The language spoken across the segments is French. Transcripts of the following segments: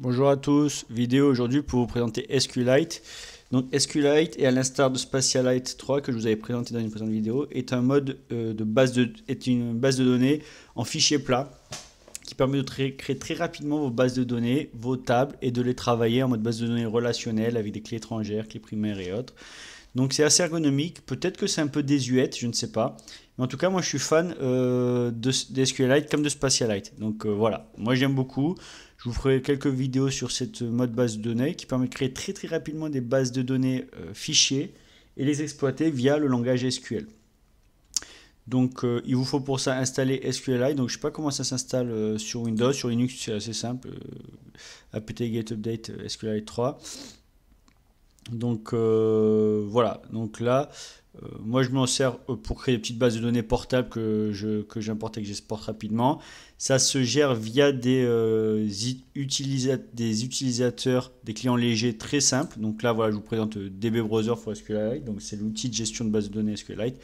Bonjour à tous, vidéo aujourd'hui pour vous présenter SQLite. Donc SQLite, et à l'instar de Spatialite 3 que je vous avais présenté dans une précédente vidéo, est un mode est une base de données en fichier plat qui permet de créer très rapidement vos bases de données, vos tables et de les travailler en mode base de données relationnelle avec des clés étrangères, clés primaires et autres. Donc c'est assez ergonomique, peut-être que c'est un peu désuète, je ne sais pas. Mais en tout cas, moi je suis fan de SQLite comme de Spatialite. Donc voilà, moi j'aime beaucoup. Je vous ferai quelques vidéos sur cette mode base de données qui permet de créer très rapidement des bases de données fichiers et les exploiter via le langage SQL. Donc il vous faut pour ça installer SQLite. Donc je ne sais pas comment ça s'installe sur Windows, sur Linux c'est assez simple. apt-get update SQLite 3. Donc voilà, donc là, moi je m'en sers pour créer des petites bases de données portables que j'importe et que j'exporte rapidement. Ça se gère via des utilisateurs, des clients légers très simples. Donc là, voilà, je vous présente DB Browser for SQLite. Donc c'est l'outil de gestion de base de données SQLite.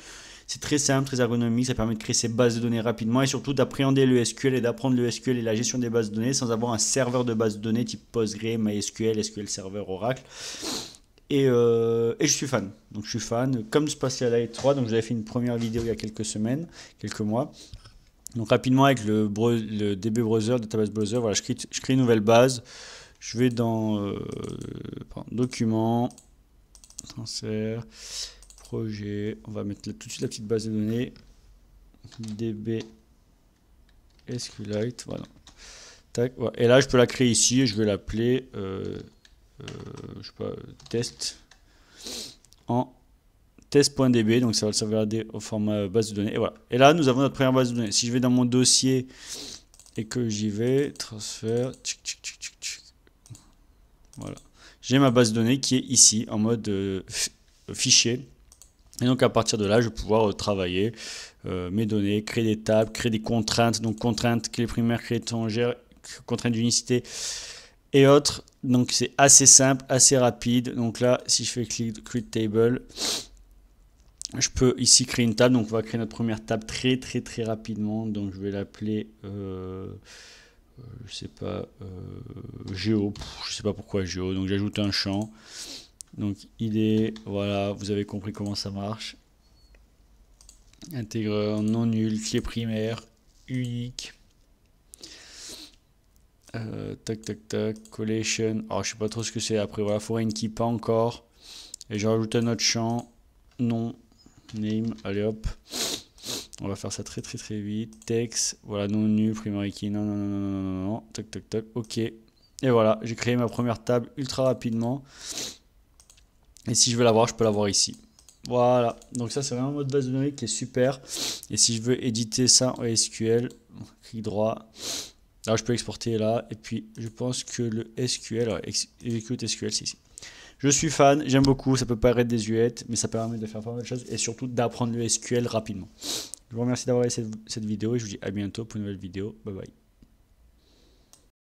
C'est très simple, très ergonomique, ça permet de créer ces bases de données rapidement et surtout d'appréhender le SQL et d'apprendre le SQL et la gestion des bases de données sans avoir un serveur de base de données type Postgre, MySQL, SQL Server, Oracle. Et je suis fan. Donc je suis fan, comme Spatialite 3. Donc j'avais fait une première vidéo il y a quelques semaines, quelques mois. Donc rapidement avec le DB Browser, Database Browser, voilà, je crée une nouvelle base. Je vais dans Documents, Transfert, Projet. On va mettre tout de suite la petite base de données. DB SQLite, voilà. Tac, voilà. Et là je peux la créer ici et je vais l'appeler je sais pas, test en test.db, donc ça va le sauvegarder au format base de données. Et voilà. Et là, nous avons notre première base de données. Si je vais dans mon dossier et que j'y vais, transfert, voilà. J'ai ma base de données qui est ici en mode fichier. Et donc à partir de là, je vais pouvoir travailler mes données, créer des tables, créer des contraintes. Donc contraintes, clés primaires, clés étrangères, contraintes d'unicité et autres. Donc c'est assez simple, assez rapide. Donc là, si je fais create table, je peux ici créer une table. Donc on va créer notre première table très rapidement. Donc je vais l'appeler je sais pas Géo. Je sais pas pourquoi Géo. Donc j'ajoute un champ. Donc ID, voilà, vous avez compris comment ça marche. Intégreur, non nul, clé primaire, unique. Tac, collation. Alors, je sais pas trop ce que c'est. Après, voilà, foreign key, pas encore. Et je rajoute un autre champ. Non, name. Allez hop. On va faire ça très vite. Text. Voilà, non nul, primary key. Non. Tac. Ok. Et voilà, j'ai créé ma première table ultra rapidement. Et si je veux l'avoir, je peux l'avoir ici. Voilà. Donc, ça, c'est vraiment un mode base de données qui est super. Et si je veux éditer ça en SQL, clic droit. Là, je peux exporter là. Et puis, je pense que le SQL, alors, execute SQL, c'est ici. Je suis fan, j'aime beaucoup. Ça peut paraître désuète, mais ça permet de faire pas mal de choses et surtout d'apprendre le SQL rapidement. Je vous remercie d'avoir regardé cette vidéo et je vous dis à bientôt pour une nouvelle vidéo. Bye bye.